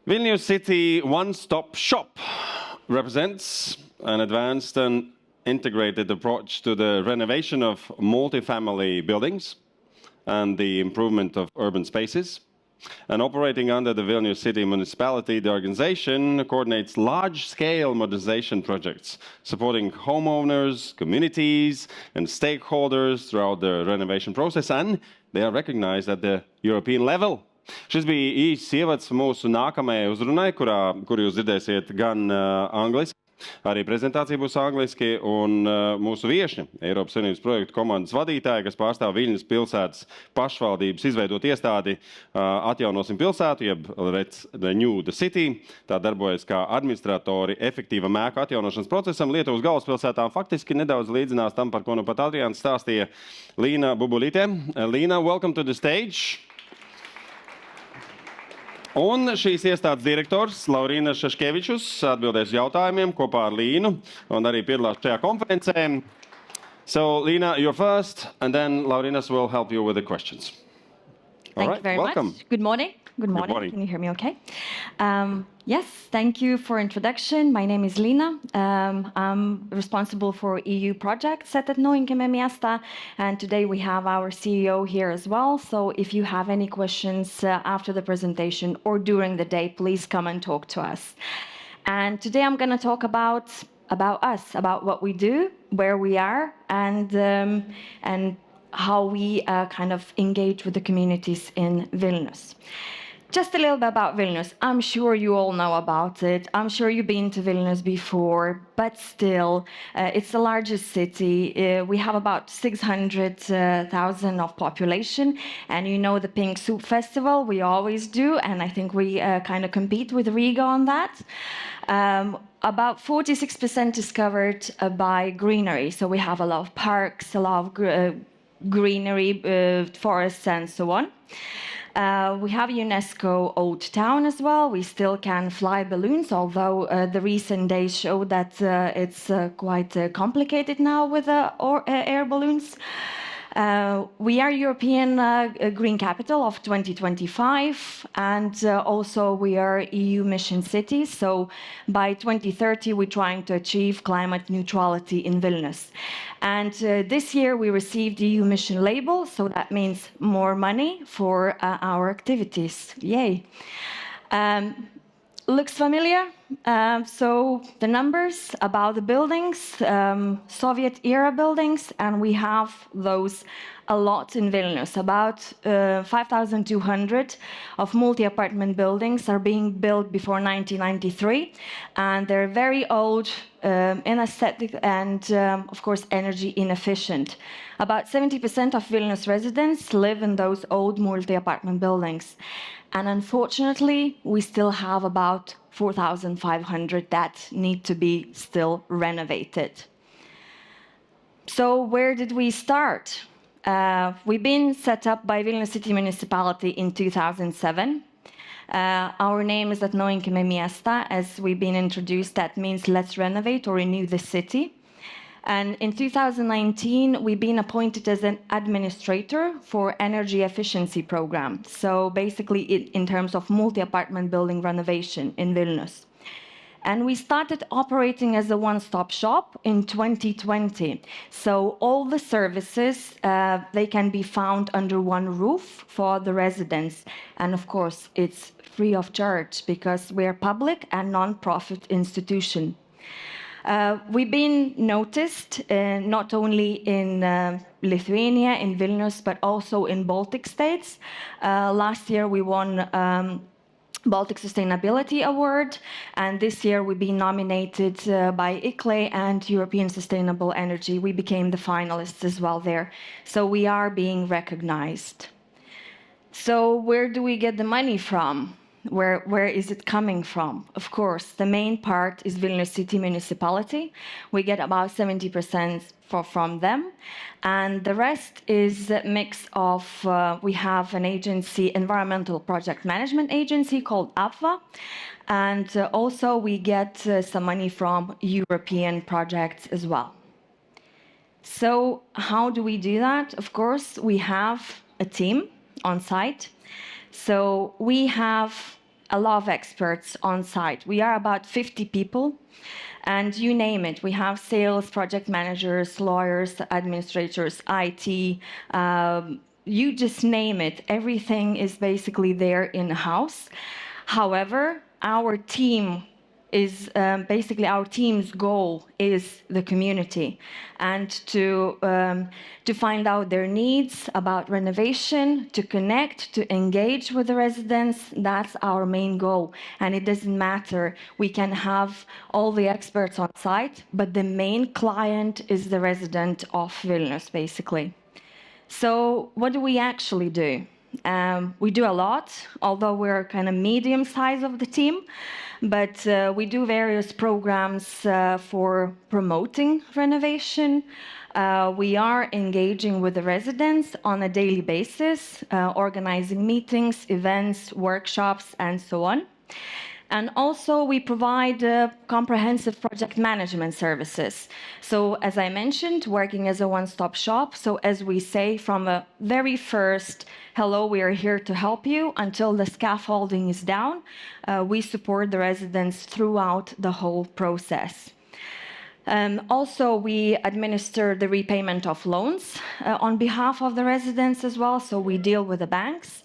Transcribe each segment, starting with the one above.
Viļņas City One-Stop Shop represents an advanced and integrated approach to the renovation of multifamily buildings and the improvement of urban spaces. And operating under the Viļņas City Municipality, the organization coordinates large-scale modernization projects, supporting homeowners, communities, and stakeholders throughout the renovation process, and they are recognized at the European level. Šis bija īsts ievads mūsu nākamajai uzrunai, kur jūs dzirdēsiet gan angliski, arī prezentācija būs angliski, un mūsu viešņi, Eiropas Savienības projektu komandas vadītāji, kas pārstāv Viļņas pilsētas pašvaldības izveidot iestādi Atjaunosim pilsētu, jeb Let's Renew the City. Tā darbojas kā administratori efektīva mēku atjaunošanas procesam Lietuvas galvaspilsētām. Faktiski nedaudz līdzinās tam, par ko nu pat Adriāns stāstīja Līna Bubulīte. Līna, welcome to the stage. Un šīs iestādes direktors Laurīnas Šaškevičus atbildēs jautājumiem kopā ar Līnu un arī piedalās šajā konferencē. So, Līna, you're first, and then Laurinas will help you with the questions. Thank you very much. Good morning. Good morning. Can you hear me okay? Yes, thank you for introduction. My name is Lina. I'm responsible for EU projects at Nojinkame miesta, and today we have our CEO here as well. So if you have any questions after the presentation or during the day, please come and talk to us. And today I'm going to talk about us, about what we do, where we are, and how we kind of engage with the communities in Viļņas. Just a little bit about Viļņas. I'm sure you all know about it. I'm sure you've been to Viļņas before, but still, it's the largest city. We have about 600,000 of population, and you know the Pink Soup Festival, we always do, and I think we kind of compete with Riga on that. About 46% is covered by greenery, so we have a lot of parks, a lot of greenery, forests, and so on. We have UNESCO Old Town as well. We still can fly balloons, although the recent days show that it's quite complicated now with air balloons. We are European Green Capital of 2025, and also we are EU Mission City. So by 2030, we're trying to achieve climate neutrality in Viļņas. And this year we received the EU Mission label, so that means more money for our activities. Yay! Looks familiar? So the numbers about the buildings, Soviet-era buildings, and we have those a lot in Viļņas. About 5,200 of multi-apartment buildings are being built before 1993, and they're very old, inaesthetic, and of course energy inefficient. About 70% of Viļņas residents live in those old multi-apartment buildings. And unfortunately, we still have about 4,500 that need to be still renovated. So where did we start? We've been set up by Viļņas City Municipality in 2007. Our name is at Nojinkame miesta. As we've been introduced, that means let's renovate or renew the city. And in 2019, we've been appointed as an administrator for energy efficiency program. So basically in terms of multi-apartment building renovation in Viļņas. And we started operating as a one-stop shop in 2020. So all the services, they can be found under one roof for the residents. And of course, it's free of charge because we're public and non-profit institution. We've been noticed not only in Lithuania, in Viļņas, but also in Baltic states. Last year we won Baltic Sustainability Award, and this year we've been nominated by ICLE and European Sustainable Energy. We became the finalists as well there. So we are being recognized. So where do we get the money from? Where is it coming from? Of course, the main part is Viļņas City Municipality. We get about 70% from them. And the rest is a mix of, we have an agency, environmental project management agency called APVA. And also we get some money from European projects as well. So how do we do that? Of course, we have a team on site. So we have a lot of experts on site. We are about 50 people, and you name it. We have sales, project managers, lawyers, administrators, IT, you just name it. Everything is basically there in-house. However, our team is basically our team's goal is the community, and to find out their needs about renovation, to connect, to engage with the residents. That's our main goal, and it doesn't matter. We can have all the experts on site, but the main client is the resident of Viļņas, basically. So what do we actually do? We do a lot, although we're kind of medium size of the team, but we do various programs for promoting renovation. We are engaging with the residents on a daily basis, organizing meetings, events, workshops, and so on. And also we provide comprehensive project management services. So as I mentioned, working as a one-stop shop. So as we say from a very first, hello, we are here to help you, until the scaffolding is down, we support the residents throughout the whole process. Also, we administer the repayment of loans on behalf of the residents as well. So we deal with the banks.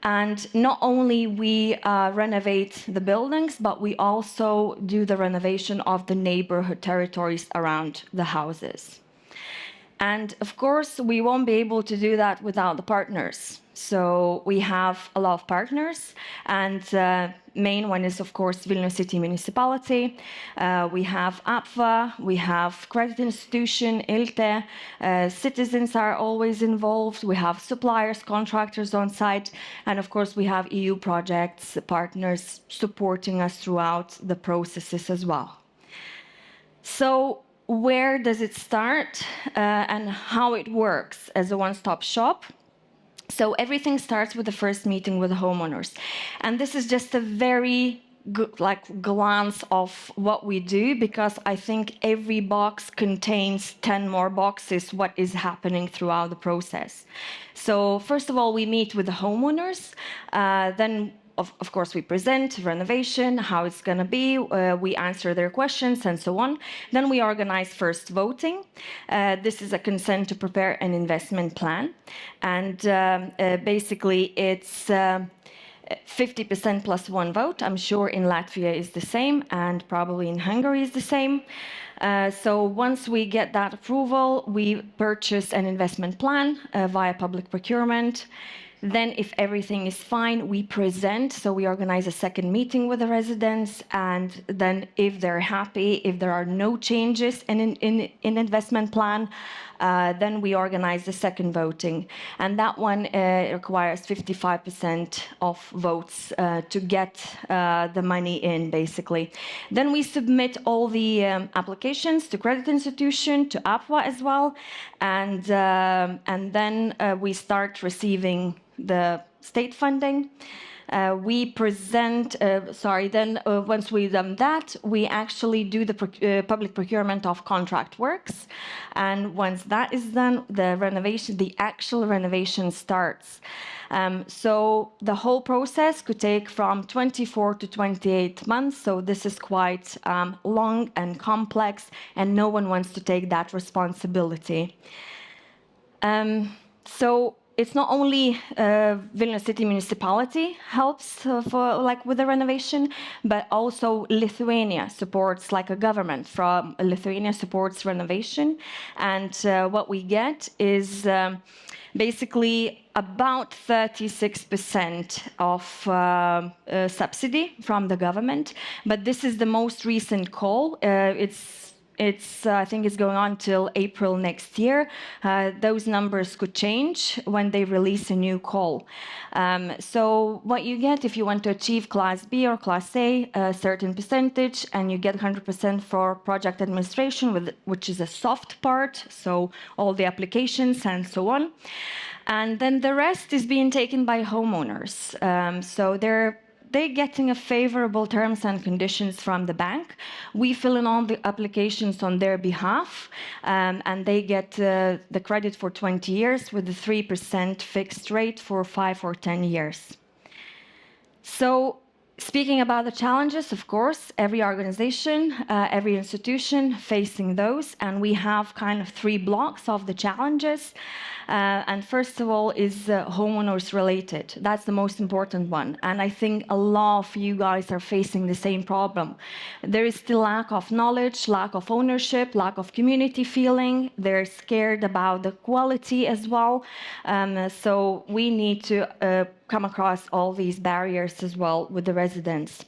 And not only we renovate the buildings, but we also do the renovation of the neighborhood territories around the houses. And of course, we won't be able to do that without the partners. So we have a lot of partners, and main one is, of course, Viļņas City Municipality. We have APVA, we have credit institution, ILTE. Citizens are always involved. We have suppliers, contractors on site, and of course, we have EU projects, partners supporting us throughout the processes as well. So where does it start and how it works as a one-stop shop? So everything starts with the first meeting with the homeowners. And this is just a very good glance of what we do, because I think every box contains 10 more boxes, what is happening throughout the process. So first of all, we meet with the homeowners, then of course, we present renovation, how it's going to be, we answer their questions, and so on. Then we organize first voting. This is a consent to prepare an investment plan. And basically, it's 50% plus one vote. I'm sure in Latvia is the same, and probably in Hungary is the same. So once we get that approval, we purchase an investment plan via public procurement. Then if everything is fine, we present. So we organize a second meeting with the residents. And then if they're happy, if there are no changes in investment plan, then we organize the second voting. And that one requires 55% of votes to get the money in, basically. Then we submit all the applications to credit institution, to APVA as well. And then we start receiving the state funding. We present, then once we've done that, we actually do the public procurement of contract works. And once that is done, the renovation, the actual renovation starts. So the whole process could take from 24 to 28 months. So this is quite long and complex, and no one wants to take that responsibility. So it's not only Viļņas City Municipality helps with the renovation, but also Lithuania supports, like a government from Lithuania supports renovation. And what we get is basically about 36% of subsidy from the government. But this is the most recent call. I think it's going on till April next year. Those numbers could change when they release a new call. So what you get if you want to achieve Class B or Class A, a certain percentage, and you get 100% for project administration, which is a soft part, so all the applications and so on. And then the rest is being taken by homeowners. So they're getting a favorable terms and conditions from the bank. We fill in all the applications on their behalf, and they get the credit for 20 years with the 3% fixed rate for 5 or 10 years. So Speaking about the challenges, of course, every organization, every institution facing those, and we have kind of 3 blocks of the challenges. And first of all is homeowners related. That's the most important one. And I think a lot of you guys are facing the same problem. There is still lack of knowledge, lack of ownership, lack of community feeling. They're scared about the quality as well. So we need to come across all these barriers as well with the residents.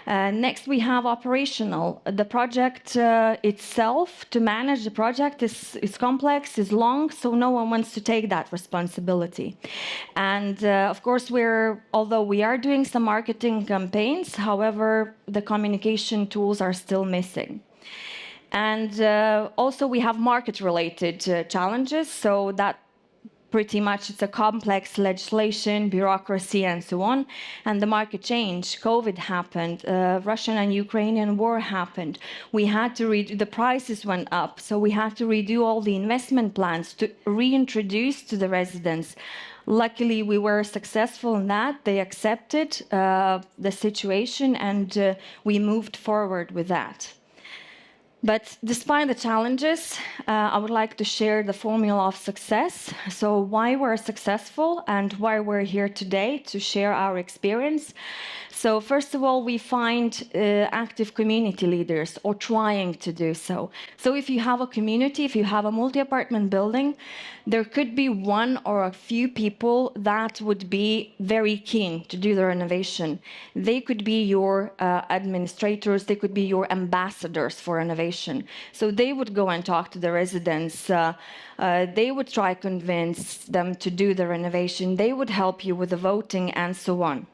Next, we have operational. The project itself, to manage the project is complex, is long, so no one wants to take that responsibility. And of course, although we are doing some marketing campaigns, however, the communication tools are still missing. And also we have market-related challenges, so that pretty much it's a complex legislation, bureaucracy, and so on. And the market changed. COVID happened. Russian and Ukrainian war happened. We had to the prices went up. So we had to redo all the investment plans to reintroduce to the residents. Luckily, we were successful in that. They accepted the situation, and we moved forward with that. But despite the challenges, I would like to share the formula of success. So why we're successful and why we're here today to share our experience. So first of all, we find active community leaders or trying to do so. So if you have a community, if you have a multi-apartment building, there could be one or a few people that would be very keen to do the renovation. They could be your administrators, they could be your ambassadors for renovation. So they would go and talk to the residents, they would try to convince them to do the renovation, they would help you with the voting and so on.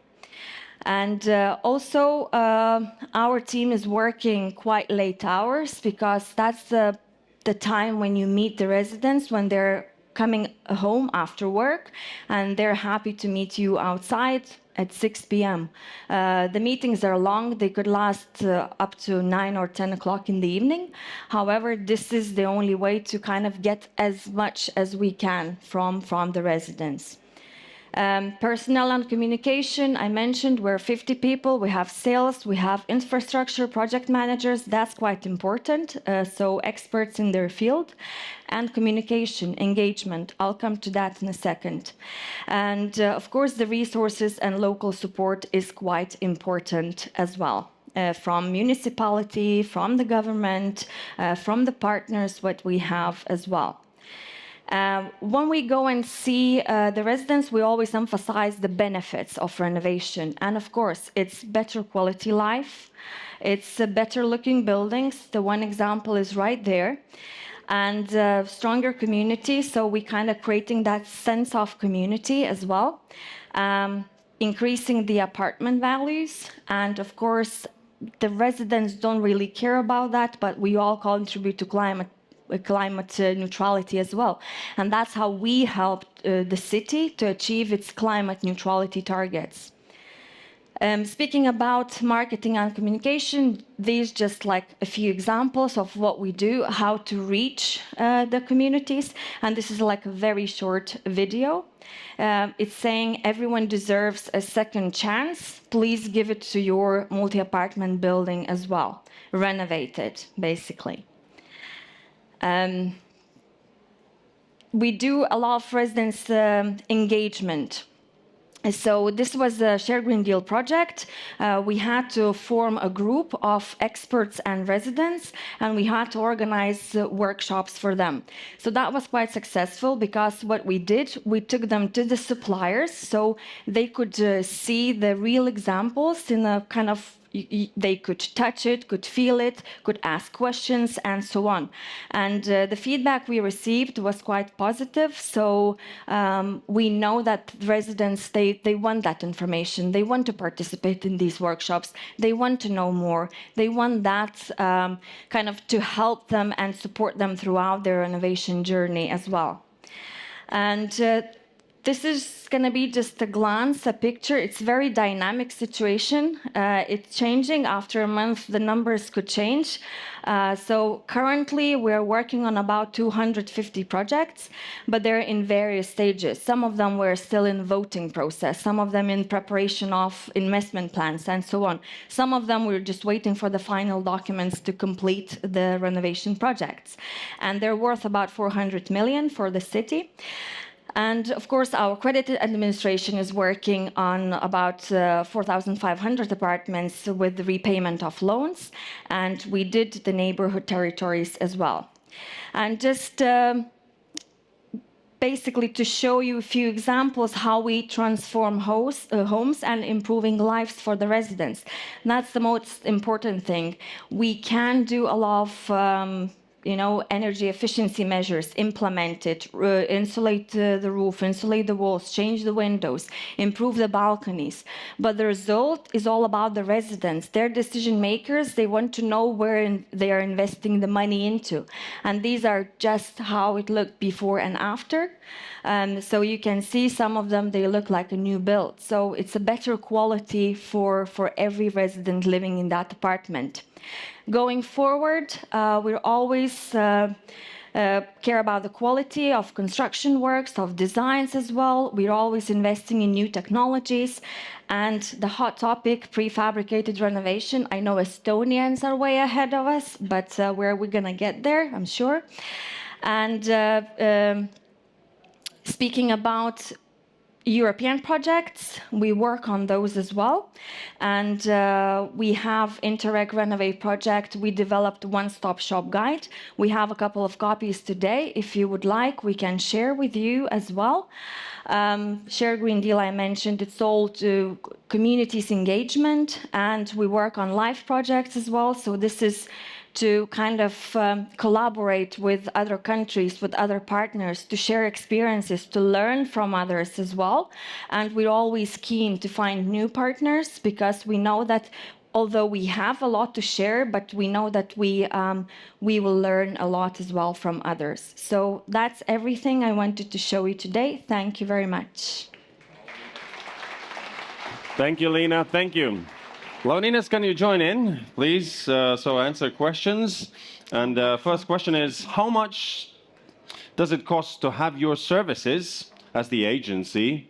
And also our team is working quite late hours because that's the time when you meet the residents, when they're coming home after work and they're happy to meet you outside at 6 p.m. The meetings are long. They could last up to 9 or 10 o'clock in the evening. However, this is the only way to kind of get as much as we can from the residents. Personnel and communication, I mentioned we're 50 people. We have sales, we have infrastructure, project managers. That's quite important. So experts in their field. And communication, engagement. I'll come to that in a second. And of course, the resources and local support is quite important as well. From municipality, from the government, from the partners, what we have as well. When we go and see the residents, we always emphasize the benefits of renovation. And of course, it's better quality life. It's better looking buildings. The one example is right there. And stronger community. So we kind of creating that sense of community as well. Increasing the apartment values. And of course, the residents don't really care about that, but we all contribute to climate neutrality as well. And that's how we helped the city to achieve its climate neutrality targets. Speaking about marketing and communication, these just like a few examples of what we do, how to reach the communities. And this is like a very short video. It's saying everyone deserves a second chance. Please give it to your multi-apartment building as well. Renovate it, basically. We do a lot of residents' engagement. So this was a Share Green Deal project. We had to form a group of experts and residents, and we had to organize workshops for them. So that was quite successful because what we did, we took them to the suppliers so they could see the real examples in a kind of they could touch it, could feel it, could ask questions, and so on. And the feedback we received was quite positive. So we know that residents, they want that information. They want to participate in these workshops. They want to know more. They want that kind of to help them and support them throughout their renovation journey as well. And This is going to be just a glance, a picture. It's a very dynamic situation. It's changing. After a month, the numbers could change. So currently, we're working on about 250 projects, but they're in various stages. Some of them we're still in voting process, some of them in preparation of investment plans, and so on. Some of them we're just waiting for the final documents to complete the renovation projects. And they're worth about 400 million for the city. And of course, our credit administration is working on about 4,500 apartments with the repayment of loans. And we did the neighborhood territories as well. And just basically to show you a few examples how we transform homes and improving lives for the residents. And that's the most important thing. We can do a lot of energy efficiency measures implemented, insulate the roof, insulate the walls, change the windows, improve the balconies. But the result is all about the residents. They're decision makers. They want to know where they are investing the money into. And these are just how it looked before and after. So you can see some of them, they look like a new build. So it's a better quality for every resident living in that apartment. Going forward, we'll always care about the quality of construction works, of designs as well. We're always investing in new technologies. And the hot topic, prefabricated renovation. I know Estonians are way ahead of us, but where are we going to get there, I'm sure. And speaking about European projects, we work on those as well. And we have Interreg Renovate project. We developed a one-stop shop guide. We have a couple of copies today. If you would like, we can share with you as well. Share Green Deal, I mentioned, it's all to communities engagement, and we work on live projects as well. So this is to kind of collaborate with other countries, with other partners, to share experiences, to learn from others as well. And we're always keen to find new partners, because we know that although we have a lot to share, but we know that we will learn a lot as well from others. So that's everything I wanted to show you today. Thank you very much. Thank you, Lena. Thank you. Laurinais, can you join in, please? So answer questions. And first question is, how much does it cost to have your services as the agency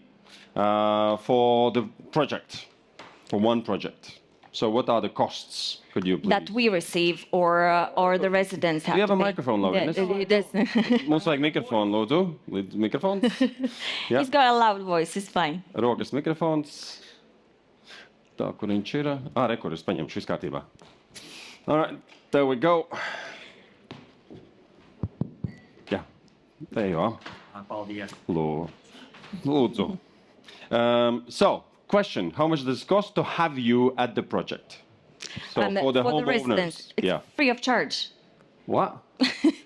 for the project, for one project? So what are the costs, could you please? That we receive or the residents have to pay? Do you have a microphone, Laurinais? Mums vajag mikrofonu, lūdzu. Mikrofons? Yeah. He's got a loud voice, it's fine. Rokas mikrofons. Tā, kur viņš ir? Kur es paņemšu, viss kārtībā. All right, there we go. Yeah, there you are. Paldies. Lūdzu. So, question, how much does it cost to have you at the project? So for the residents, it's free of charge. What?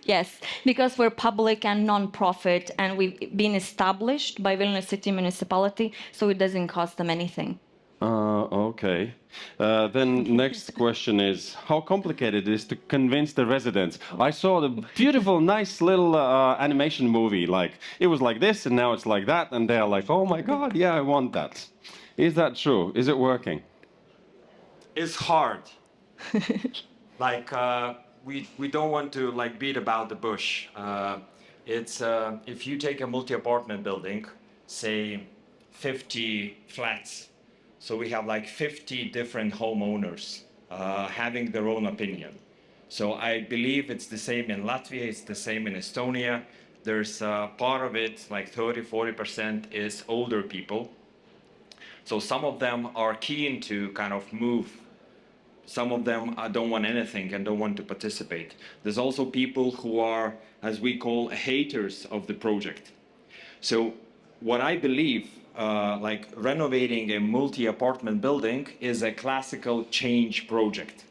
Yes, because we're public and non-profit, and we've been established by Viļņas City Municipality, so it doesn't cost them anything. Okay. Then next question is, how complicated it is to convince the residents? I saw the beautiful, nice little animation movie. Like, it was like this, and now it's like that, and they're like, oh my God, yeah, I want that. Is that true? Is it working? It's hard. We don't want to beat about the bush. It's if you take a multi-apartment building, say 50 flats. So we have 50 different homeowners having their own opinion. So I believe it's the same in Latvia, it's the same in Estonia. There's part of it, 30-40% is older people. So some of them are keen to kind of move. Some of them don't want anything and don't want to participate. There's also people who are, as we call, haters of the project. So what I believe, renovating a multi-apartment building is a classical change project.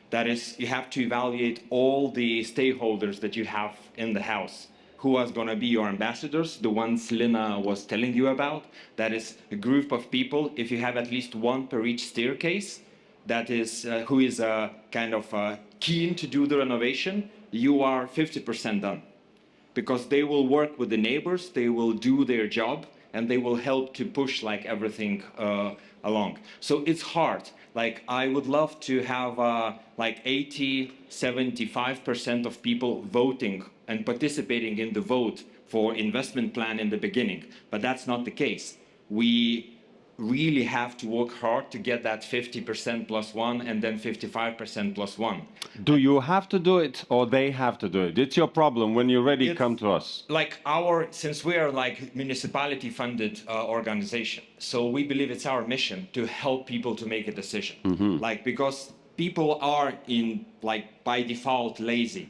That is, you have to evaluate all the stakeholders that you have in the house. Who are going to be your ambassadors, the ones Lena was telling you about. That is a group of people, if you have at least one per each staircase, that is who is kind of keen to do the renovation, you are 50% done. Because they will work with the neighbors, they will do their job, and they will help to push like everything along. So it's hard. Like I would love to have like 75% of people voting and participating in the vote for investment plan in the beginning, but that's not the case. We really have to work hard to get that 50% plus one and then 55% plus one. Do you have to do it or they have to do it? It's your problem. When you're ready, come to us. Like since we are like municipality funded organization, so we believe it's our mission to help people to make a decision. Like because people are like by default lazy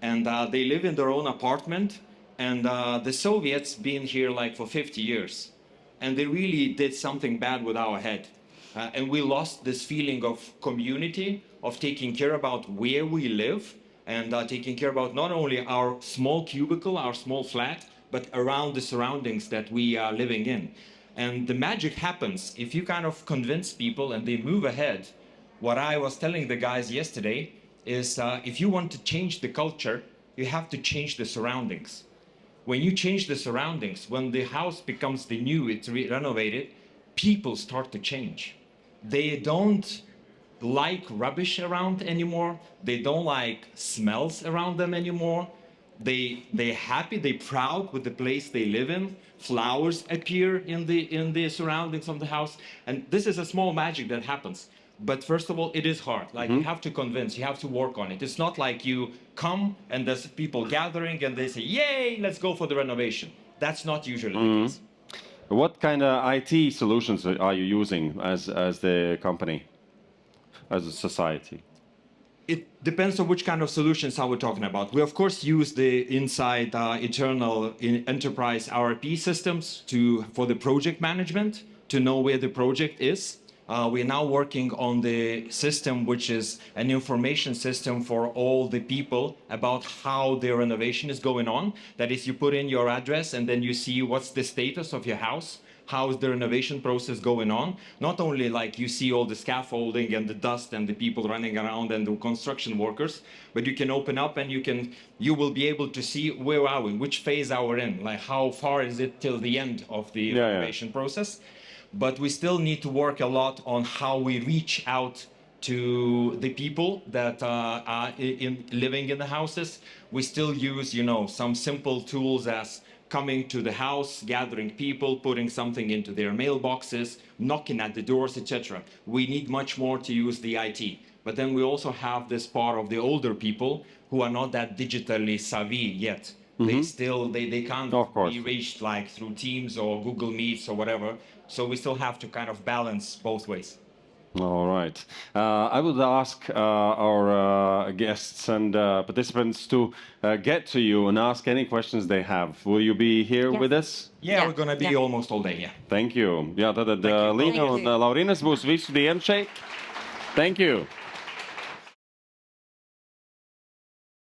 and they live in their own apartment and the Soviets been here like for 50 years. And they really did something bad with our head. And we lost this feeling of community, of taking care about where we live, and taking care about not only our small cubicle, our small flat, but around the surroundings that we are living in. And the magic happens if you kind of convince people and they move ahead. What I was telling the guys yesterday is if you want to change the culture, you have to change the surroundings. When you change the surroundings, when the house becomes the new, it's renovated, people start to change. They don't like rubbish around anymore. They don't like smells around them anymore. They're happy, they're proud with the place they live in. Flowers appear in the surroundings of the house. And this is a small magic that happens. But first of all, it is hard. Like you have to convince, you have to work on it. It's not like you come and there's people gathering and they say, yay, let's go for the renovation. That's not usually the case. What kind of IT solutions are you using as the company, as a society? It depends on which kind of solutions are we talking about. We, of course, use the inside internal enterprise ERP systems for the project management to know where the project is. We are now working on the system, which is an information system for all the people about how their renovation is going on. That is, you put in your address and then you see what's the status of your house, how is the renovation process going on. Not only like you see all the scaffolding and the dust and the people running around and the construction workers, but you can open up and you will be able to see where are we, which phase are we in, like how far is it till the end of the renovation process. But we still need to work a lot on how we reach out to the people that are living in the houses. We still use, some simple tools as coming to the house, gathering people, putting something into their mailboxes, knocking at the doors, etc. We need much more to use the IT. But then we also have this part of the older people who are not that digitally savvy yet. They can't be reached like through Teams or Google Meets or whatever. So we still have to kind of balance both ways. All right. I would ask our guests and participants to get to you and ask any questions they have. Will you be here with us? Yeah, we're going to be almost all day, Thank you. Jā, tad Līna un Laurinas būs visu dienu šeit. Thank you.